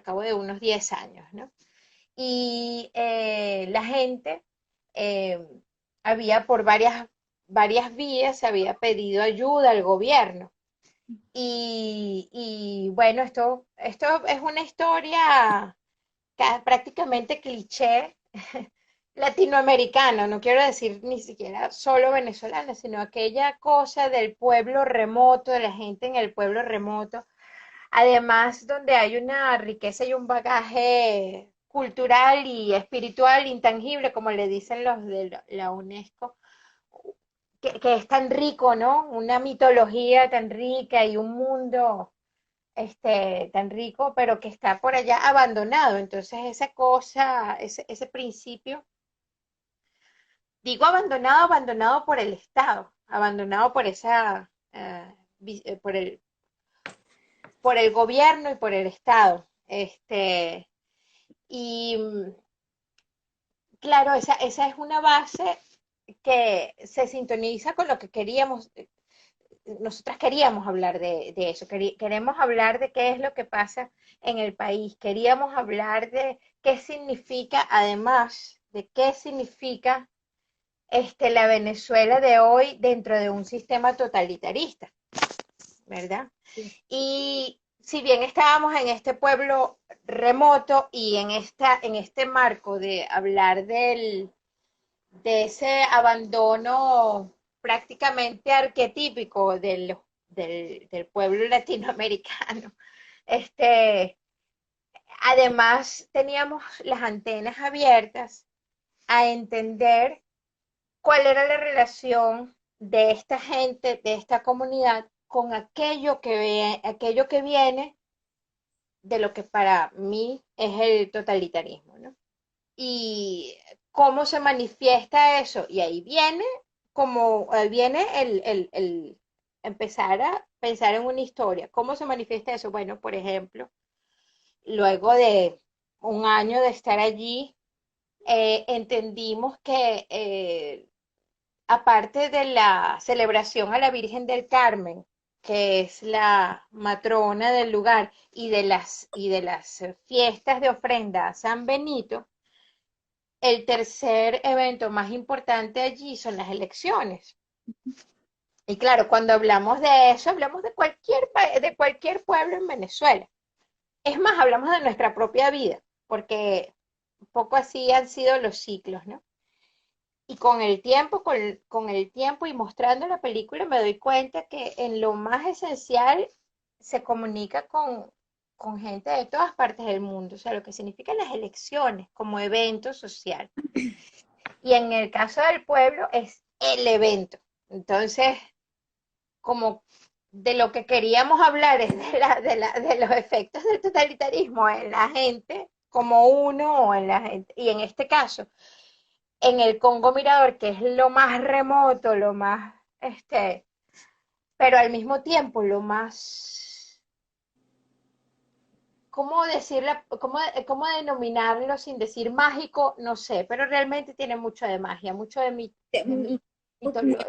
cabo de unos 10 años, ¿no? Y la gente eh, había por varias vías, se había pedido ayuda al gobierno. Y bueno, esto es una historia prácticamente cliché latinoamericano, no quiero decir ni siquiera solo venezolana, sino aquella cosa del pueblo remoto, de la gente en el pueblo remoto, además donde hay una riqueza y un bagaje cultural y espiritual intangible, como le dicen los de la UNESCO, que es tan rico, ¿no? Una mitología tan rica y un mundo tan rico, pero que está por allá abandonado. Entonces esa cosa, ese principio, digo abandonado, abandonado por el Estado, abandonado por esa, por el gobierno y por el Estado. Y claro, esa es una base que se sintoniza con lo que queríamos, nosotras queríamos hablar de eso, queremos hablar de qué es lo que pasa en el país, queríamos hablar de qué significa, además de qué significa la Venezuela de hoy dentro de un sistema totalitarista, ¿verdad? Sí. Y si bien estábamos en este pueblo remoto y en este marco de hablar de ese abandono prácticamente arquetípico del pueblo latinoamericano, este, además teníamos las antenas abiertas a entender cuál era la relación de esta gente, de esta comunidad, con aquello que viene de lo que para mí es el totalitarismo, ¿no? Y cómo se manifiesta eso. Y ahí viene, ahí viene el empezar a pensar en una historia. ¿Cómo se manifiesta eso? Bueno, por ejemplo, luego de un año de estar allí, entendimos que aparte de la celebración a la Virgen del Carmen, que es la matrona del lugar, y de las fiestas de ofrenda a San Benito, el tercer evento más importante allí son las elecciones. Y claro, cuando hablamos de eso, hablamos de cualquier pueblo en Venezuela. Es más, hablamos de nuestra propia vida, porque un poco así han sido los ciclos, ¿no? Y con el tiempo y mostrando la película me doy cuenta que en lo más esencial se comunica con gente de todas partes del mundo, o sea, lo que significan las elecciones como evento social. Y en el caso del pueblo es el evento. Entonces, como de lo que queríamos hablar es de los efectos del totalitarismo en la gente, como uno o en la gente, y en este caso en el Congo Mirador, que es lo más remoto, lo más, pero al mismo tiempo lo más, ¿cómo decirlo? ¿Cómo denominarlo sin decir mágico? No sé, pero realmente tiene mucho de magia, mucho de Un,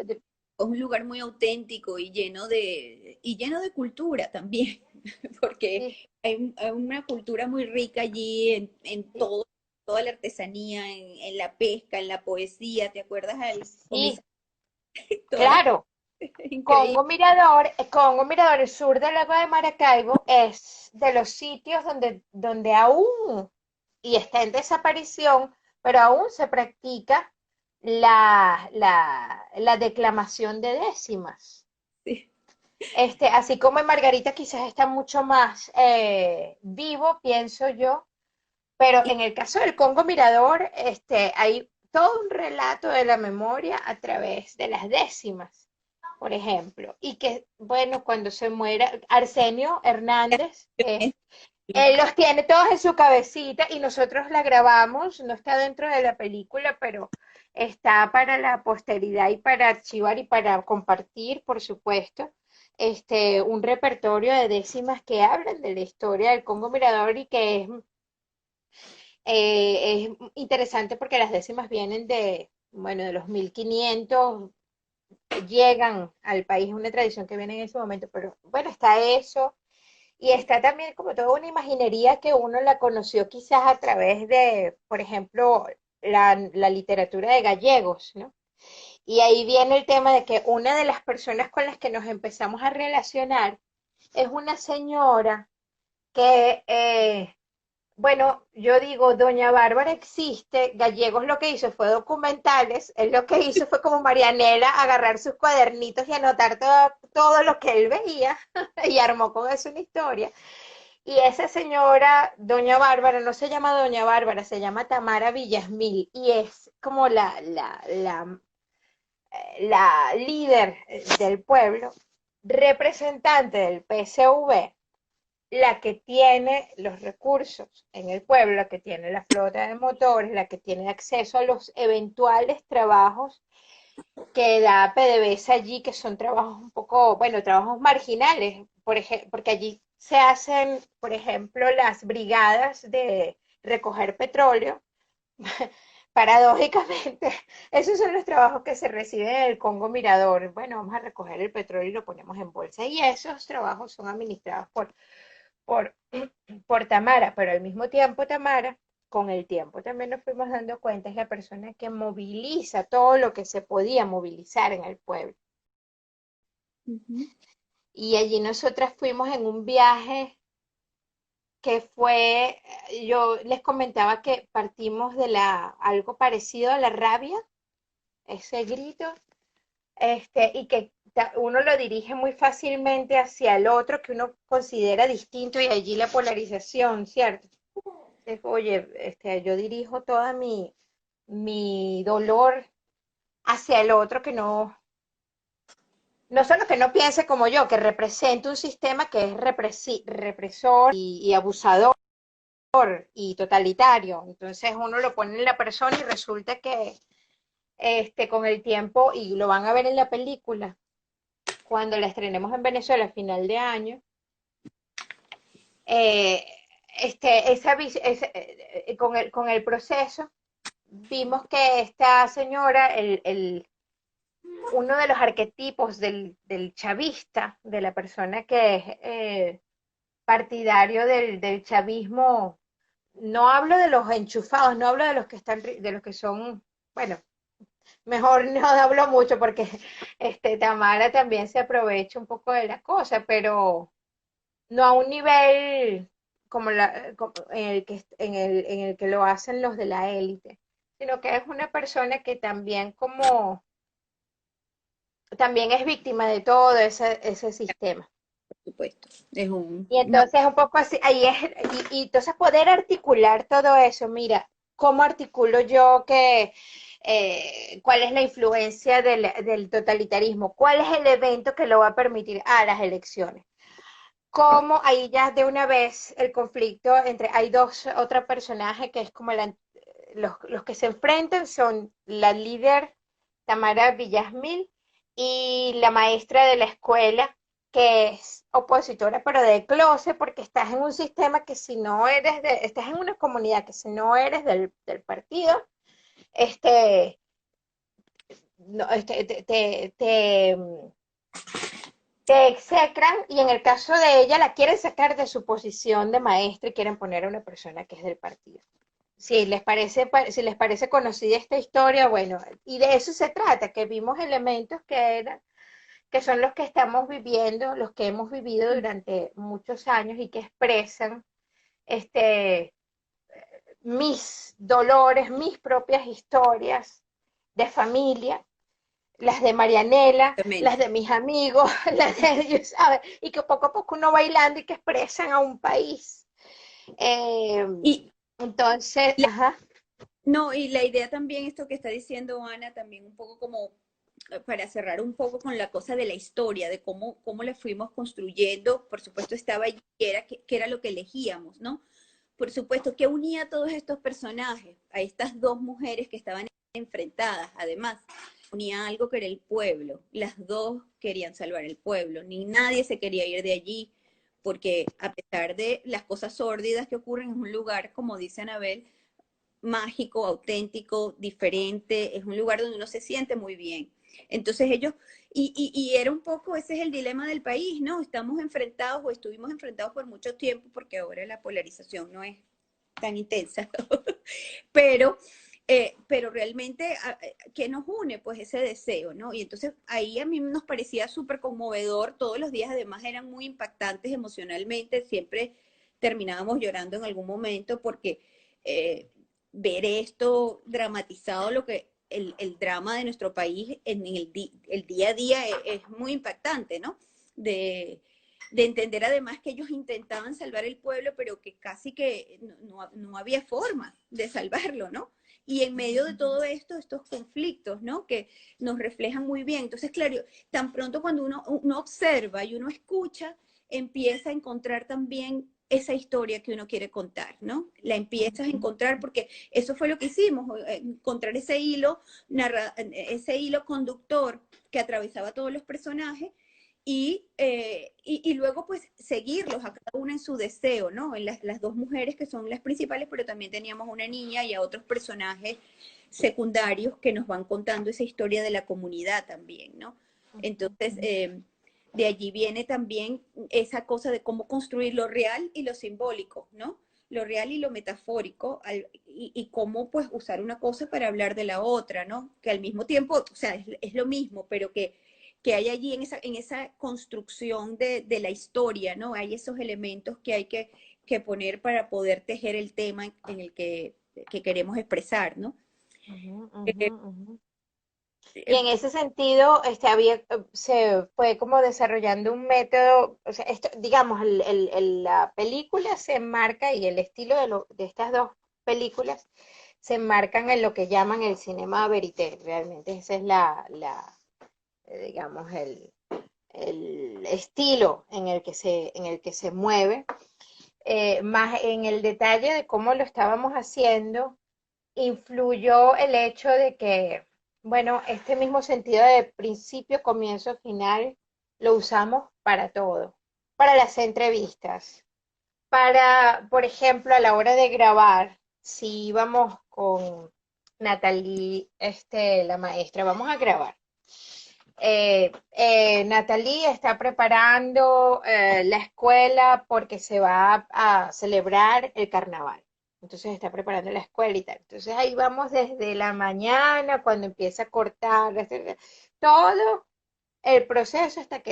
de, un lugar muy auténtico y lleno de cultura también, porque sí, hay una cultura muy rica allí en sí, todo, toda la artesanía, en la pesca, en la poesía. ¿Te acuerdas al sí, comisario? Todas las claro. increíbles. Congo Mirador, el sur del lago de Maracaibo, es de los sitios donde aún, y está en desaparición, pero aún se practica la declamación de décimas. Así como en Margarita quizás está mucho más vivo, pienso yo, pero en el caso del Congo Mirador, hay todo un relato de la memoria a través de las décimas. por ejemplo, y que, bueno, cuando se muera Arsenio Hernández, él los tiene todos en su cabecita y nosotros la grabamos, no está dentro de la película, pero está para la posteridad y para archivar y para compartir, por supuesto, un repertorio de décimas que hablan de la historia del Congo Mirador y que es interesante porque las décimas vienen de, bueno, de los 1500, llegan al país, una tradición que viene en ese momento, pero bueno, está eso. Y está también como toda una imaginería que uno la conoció quizás a través de, por ejemplo, la literatura de gallegos, ¿no? Y ahí viene el tema de que una de las personas con las que nos empezamos a relacionar es una señora que bueno, yo digo, Doña Bárbara existe, Gallegos lo que hizo fue documentales, él lo que hizo fue como Marianela, agarrar sus cuadernitos y anotar todo lo que él veía y armó con eso una historia. Y esa señora, Doña Bárbara, no se llama Doña Bárbara, se llama Tamara Villasmil y es como la líder del pueblo, representante del PSV, la que tiene los recursos en el pueblo, la que tiene la flota de motores, la que tiene acceso a los eventuales trabajos que da PDVSA allí, que son trabajos un poco, bueno, trabajos marginales, por ejemplo, porque allí se hacen, por ejemplo, las brigadas de recoger petróleo. Paradójicamente, esos son los trabajos que se reciben en el Congo Mirador. Bueno, vamos a recoger el petróleo y lo ponemos en bolsa. Y esos trabajos son administrados por, por Tamara, pero al mismo tiempo Tamara, con el tiempo también nos fuimos dando cuenta, es la persona que moviliza todo lo que se podía movilizar en el pueblo. Ujú. Y allí nosotras fuimos en un viaje que fue, yo les comentaba que partimos de algo parecido a la rabia, ese grito, y que uno lo dirige muy fácilmente hacia el otro que uno considera distinto y allí la polarización, ¿cierto? Oye, yo dirijo toda mi dolor hacia el otro que no solo que no piense como yo, que represente un sistema que es represor y abusador y totalitario. Entonces uno lo pone en la persona y resulta que con el tiempo, y lo van a ver en la película, cuando la estrenemos en Venezuela a final de año, eh, con el proceso, vimos que esta señora, uno de los arquetipos del chavista, de la persona que es partidario del chavismo, no hablo de los enchufados, no hablo de los que están, de los que son, bueno, mejor no hablo mucho porque Tamara también se aprovecha un poco de la cosa, pero no a un nivel en el que lo hacen los de la élite, sino que es una persona que también también es víctima de todo ese sistema. Por supuesto. Es un, Y no, entonces un poco así, ahí es, y entonces poder articular todo eso, mira, ¿cómo articulo yo cuál es la influencia del totalitarismo? ¿Cuál es el evento que lo va a permitir? Las elecciones. ¿Cómo ahí ya de una vez el conflicto hay otro personaje que es como los que se enfrentan son la líder Tamara Villasmil y la maestra de la escuela, que es opositora, pero de closet, porque estás en un sistema que si no eres estás en una comunidad que si no eres del partido, este, no, te execran y en el caso de ella la quieren sacar de su posición de maestra y quieren poner a una persona que es del partido. Si les parece conocida esta historia, bueno, y de eso se trata, que vimos elementos que son los que estamos viviendo, los que hemos vivido durante muchos años y que expresan este, mis dolores, mis propias historias de familia, las de Marianela, las obviamente. de mis amigos, las de ellos, ¿sabes? Y que poco a poco uno bailando y que expresan a un país. Eh, Y, entonces, y ajá. no, y la idea también, esto que está diciendo Ana, también un poco como para cerrar un poco con la cosa de la historia, de cómo la fuimos construyendo, por supuesto estaba allí, que era lo que elegíamos, ¿no? Por supuesto, que unía a todos estos personajes, a estas dos mujeres que estaban enfrentadas, además, unía algo que era el pueblo. Las dos querían salvar el pueblo, ni nadie se quería ir de allí, porque a pesar de las cosas sórdidas que ocurren en un lugar, como dice Anabel, mágico, auténtico, diferente, es un lugar donde uno se siente muy bien. Entonces ellos, y era un poco, ese es el dilema del país, ¿no? Estamos enfrentados o estuvimos enfrentados por mucho tiempo porque ahora la polarización no es tan intensa, pero, pero realmente, ¿qué nos une? Pues ese deseo, ¿no? Y entonces ahí a mí nos parecía súper conmovedor, todos los días además eran muy impactantes emocionalmente, siempre terminábamos llorando en algún momento porque ver esto dramatizado, lo que el drama de nuestro país en el día a día es muy impactante, ¿no? De entender además que ellos intentaban salvar el pueblo, pero que casi que no había forma de salvarlo, ¿no? Y en medio de todo esto, estos conflictos, ¿no? Que nos reflejan muy bien. Entonces, claro, tan pronto cuando uno observa y uno escucha, empieza a encontrar también esa historia que uno quiere contar, ¿no? La empiezas a encontrar porque eso fue lo que hicimos, encontrar ese hilo conductor que atravesaba todos los personajes y luego pues seguirlos a cada una en su deseo, ¿no? En las dos mujeres que son las principales, pero también teníamos una niña y a otros personajes secundarios que nos van contando esa historia de la comunidad también, ¿no? Entonces, de allí viene también esa cosa de cómo construir lo real y lo simbólico, ¿no? Lo real y lo metafórico, y cómo pues usar una cosa para hablar de la otra, ¿no? Que al mismo tiempo, o sea, es lo mismo, pero que hay allí en esa construcción de la historia, ¿no? Hay esos elementos que hay que poner para poder tejer el tema en el que queremos expresar, ¿no? Ujú, Eh, ujú, ujú. Y eh, en ese sentido, se fue como desarrollando un método, o sea, esto, digamos, la película se enmarca y el estilo de estas dos películas se enmarcan en lo que llaman el cinema verité, realmente ese es digamos, el estilo en el que se mueve, más en el detalle de cómo lo estábamos haciendo influyó el hecho de que, bueno, este mismo sentido de principio, comienzo, final, lo usamos para todo, para las entrevistas, para, por ejemplo, a la hora de grabar, si íbamos con Natalie, la maestra, vamos a grabar. Natalie está preparando la escuela porque se va a celebrar el carnaval. Entonces está preparando la escuela y tal. Entonces ahí vamos desde la mañana, cuando empieza a cortar, todo el proceso hasta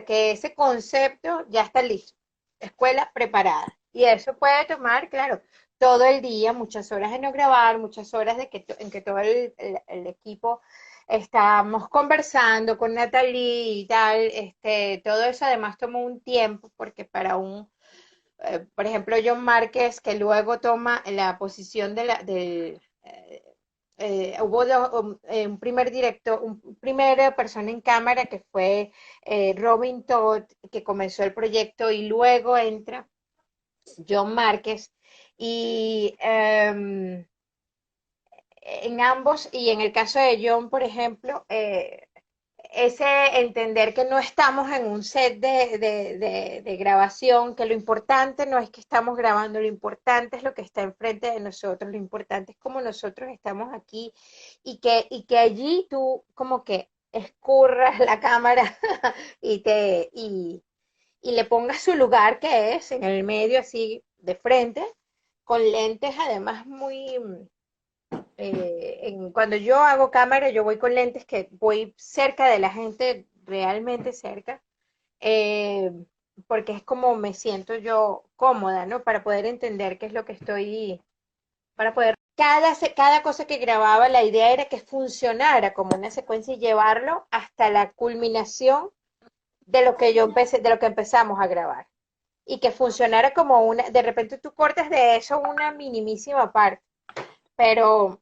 que ese concepto ya está listo. Escuela preparada. Y eso puede tomar, claro, todo el día, muchas horas de no grabar, muchas horas en que todo el equipo estamos conversando con Natalie y tal. Todo eso además tomó un tiempo porque por ejemplo, John Márquez, que luego toma la posición hubo un primer director, un primera persona en cámara que fue Robin Todd, que comenzó el proyecto y luego entra John Márquez y en ambos, y en el caso de John, por ejemplo, ese entender que no estamos en un set de grabación, que lo importante no es que estamos grabando, lo importante es lo que está enfrente de nosotros, lo importante es cómo nosotros estamos aquí y que allí tú como que escurras la cámara y le pongas su lugar que es en el medio así de frente, con lentes además cuando yo hago cámara, yo voy con lentes que voy cerca de la gente, realmente cerca, eh, porque es como me siento yo cómoda, ¿no? Para poder entender qué es lo que para poder, cada cosa que grababa, la idea era que funcionara como una secuencia y llevarlo hasta la culminación de lo que de lo que empezamos a grabar. Y que funcionara como de repente tú cortas de eso una minimísima parte, pero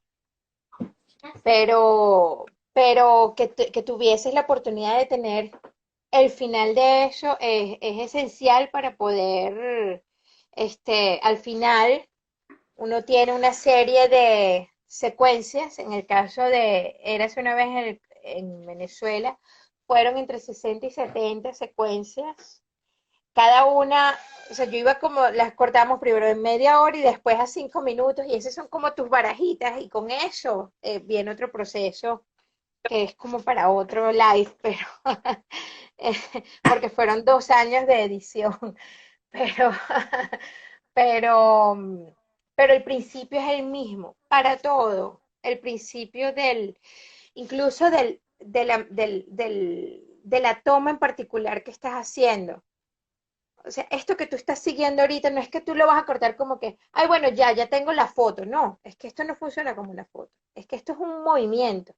pero pero que tuvieses la oportunidad de tener el final de eso es esencial para poder, al final uno tiene una serie de secuencias, en el caso de Érase una vez en Venezuela, fueron entre 60 y 70 secuencias, cada una, o sea, yo iba como, las cortamos primero en media hora y después a 5 minutos, y esas son como tus barajitas, y con eso viene otro proceso que es como para otro live, pero eh, porque fueron 2 años de edición, pero, pero, pero el principio es el mismo para todo. El principio incluso de la toma en particular que estás haciendo. O sea, esto que tú estás siguiendo ahorita no es que tú lo vas a cortar como que, ay, bueno, ya tengo la foto. No, es que esto no funciona como una foto. Es que esto es un movimiento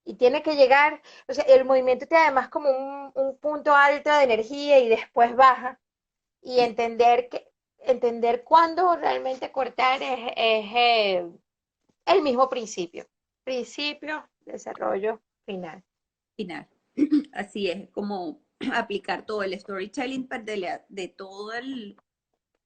y tiene que llegar, o sea, el movimiento tiene además como un punto alto de energía y después baja, y entender cuándo realmente cortar es el mismo principio, desarrollo, final. Final. Así es, como aplicar todo el storytelling de todo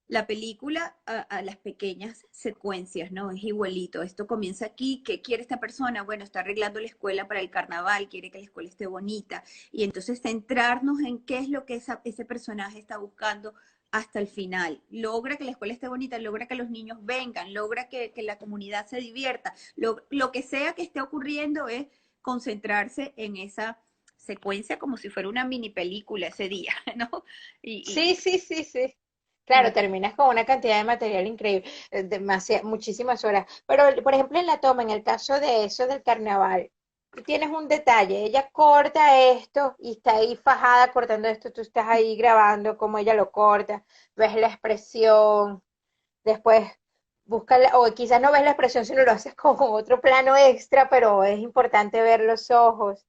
la película a las pequeñas secuencias, ¿no? Es igualito. Esto comienza aquí. ¿Qué quiere esta persona? Bueno, está arreglando la escuela para el carnaval, quiere que la escuela esté bonita. Y entonces centrarnos en qué es lo que ese personaje está buscando hasta el final. Logra que la escuela esté bonita, logra que los niños vengan, logra que la comunidad se divierta. Lo que sea que esté ocurriendo es concentrarse en esa secuencia como si fuera una mini película ese día, ¿no? Sí, Y, sí, sí, sí. y, Claro, terminas con una cantidad de material increíble, muchísimas horas. Pero, por ejemplo, en la toma, en el caso de eso del carnaval, tú tienes un detalle, ella corta esto y está ahí fajada cortando esto, tú estás ahí grabando cómo ella lo corta, ves la expresión, después busca, o quizás no ves la expresión, sino lo haces con otro plano extra, pero es importante ver los ojos.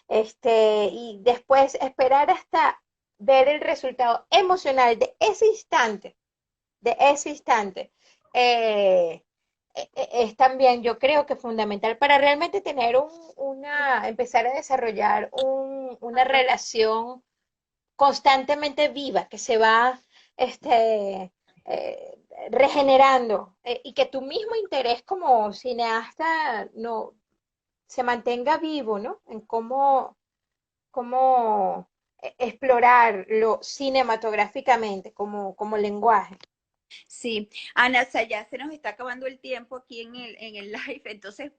Y después esperar hasta ver el resultado emocional de ese instante, eh, es también, yo creo que fundamental para realmente tener empezar a desarrollar una relación constantemente viva, que se va regenerando, y que tu mismo interés como cineasta no se mantenga vivo, ¿no? En cómo explorarlo cinematográficamente como lenguaje. Sí, Ana, o sea, ya se nos está acabando el tiempo aquí en el live, entonces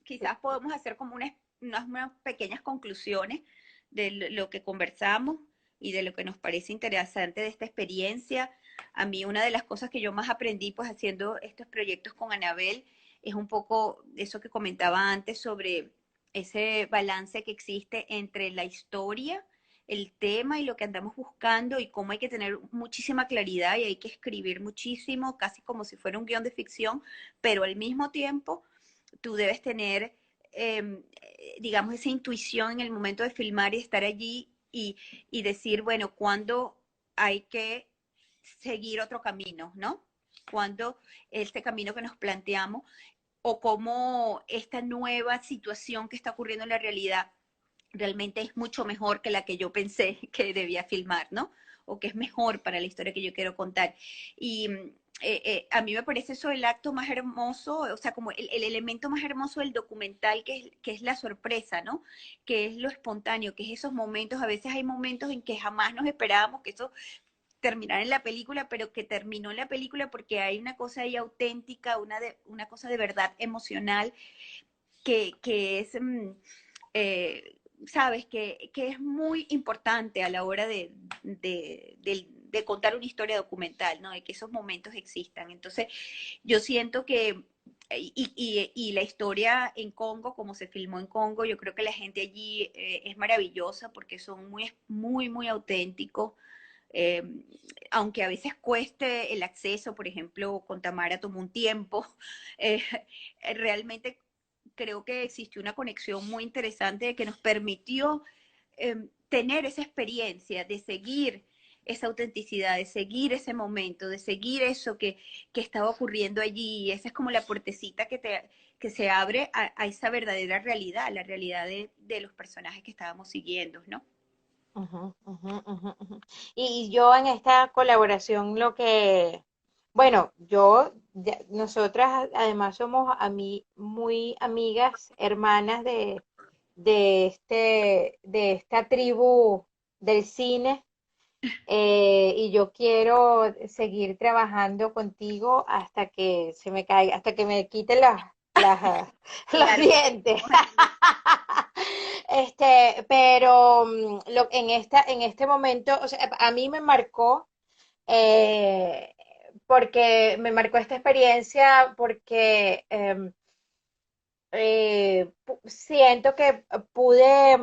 quizás podemos hacer como unas pequeñas conclusiones de lo que conversamos y de lo que nos parece interesante de esta experiencia. A mí una de las cosas que yo más aprendí pues haciendo estos proyectos con Anabel es un poco eso que comentaba antes sobre ese balance que existe entre la historia, el tema y lo que andamos buscando y cómo hay que tener muchísima claridad y hay que escribir muchísimo, casi como si fuera un guión de ficción, pero al mismo tiempo tú debes tener, digamos, esa intuición en el momento de filmar y estar allí y decir, bueno, ¿cuándo hay que seguir otro camino, ¿no? Cuando este camino que nos planteamos o cómo esta nueva situación que está ocurriendo en la realidad realmente es mucho mejor que la que yo pensé que debía filmar, ¿no? O que es mejor para la historia que yo quiero contar. Y a mí me parece eso el acto más hermoso, o sea, como el elemento más hermoso del documental, que es la sorpresa, ¿no? Que es lo espontáneo, que es esos momentos, a veces hay momentos en que jamás nos esperábamos que eso terminara en la película, pero que terminó en la película porque hay una cosa ahí auténtica, una cosa de verdad emocional que es eh, sabes, que es muy importante a la hora de contar una historia documental, ¿no? De que esos momentos existan. Entonces, yo siento que, y la historia en Congo, como se filmó en Congo, yo creo que la gente allí es maravillosa porque son muy auténticos. Eh, aunque a veces cueste el acceso, por ejemplo, con Tamara tomó un tiempo, eh, realmente creo que existió una conexión muy interesante que nos permitió tener esa experiencia de seguir esa autenticidad, de seguir ese momento, de seguir eso que estaba ocurriendo allí. Y esa es como la puertecita que se abre a esa verdadera realidad, la realidad de los personajes que estábamos siguiendo, ¿no? Ujú, ujú, ujú, ujú. Y yo en esta colaboración lo que, bueno, nosotras además somos muy amigas, hermanas de esta tribu del cine, y yo quiero seguir trabajando contigo hasta que se me caiga, hasta que me quiten los Claro, dientes. estamos aquí. Pero en este momento, o sea, a mí me marcó, eh, porque me marcó esta experiencia, porque siento que pude,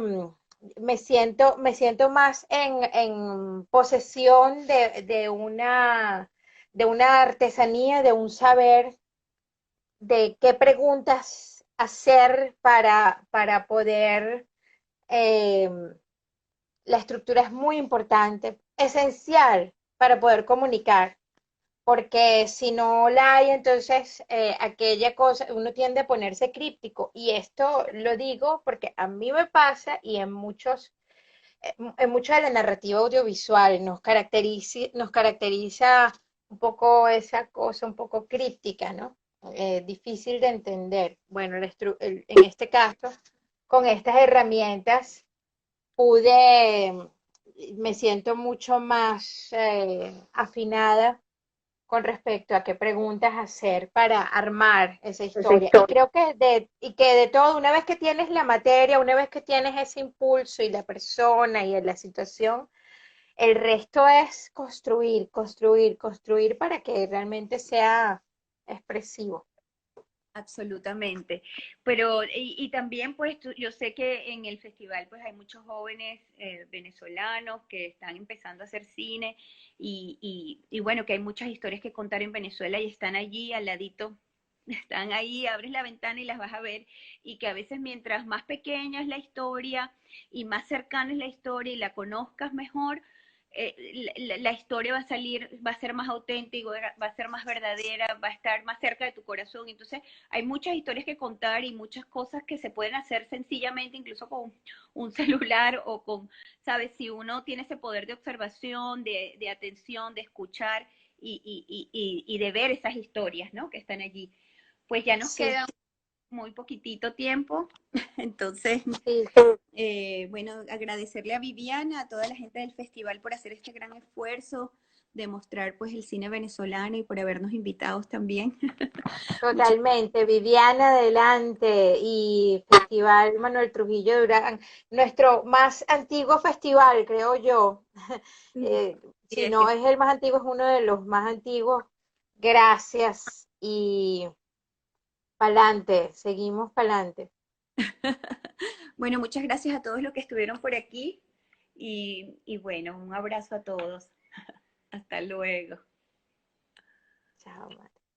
me siento más en posesión de una artesanía, de un saber, de qué preguntas hacer para poder, eh, la estructura es muy importante, esencial para poder comunicar, porque si no la hay, entonces aquella cosa, uno tiende a ponerse críptico. Y esto lo digo porque a mí me pasa y en mucho de la narrativa audiovisual nos caracteriza un poco esa cosa un poco críptica, ¿no? Difícil de entender. Bueno, en este caso, con estas herramientas pude, me siento mucho más afinada con respecto a qué preguntas hacer para armar esa historia. Y creo que de todo, una vez que tienes la materia, una vez que tienes ese impulso y la persona y la situación, el resto es construir, construir, construir para que realmente sea expresivo. Absolutamente. Pero, y también, pues, yo sé que en el festival, pues, hay muchos jóvenes venezolanos que están empezando a hacer cine y bueno, que hay muchas historias que contar en Venezuela y están allí al ladito, están ahí, abres la ventana y las vas a ver y que a veces mientras más pequeña es la historia y más cercana es la historia y la conozcas mejor, la historia va a salir, va a ser más auténtica, va a ser más verdadera, va a estar más cerca de tu corazón. Entonces, hay muchas historias que contar y muchas cosas que se pueden hacer sencillamente, incluso con un celular o con, sabes, si uno tiene ese poder de observación, de atención, de escuchar y de ver esas historias, ¿no? Que están allí. Pues ya nos Sí, queda muy poquitito tiempo, entonces, sí. bueno, agradecerle a Viviana, a toda la gente del festival por hacer este gran esfuerzo de mostrar pues el cine venezolano y por habernos invitados también. Muchas Totalmente, Viviana adelante y Festival Manuel Trujillo Durán, nuestro más antiguo festival, creo yo. gracias. Si no es el más antiguo, es uno de los más antiguos. Gracias y pa'lante, seguimos pa'lante. Bueno, muchas gracias a todos los que estuvieron por aquí y bueno, un abrazo a todos. Hasta luego. Chao.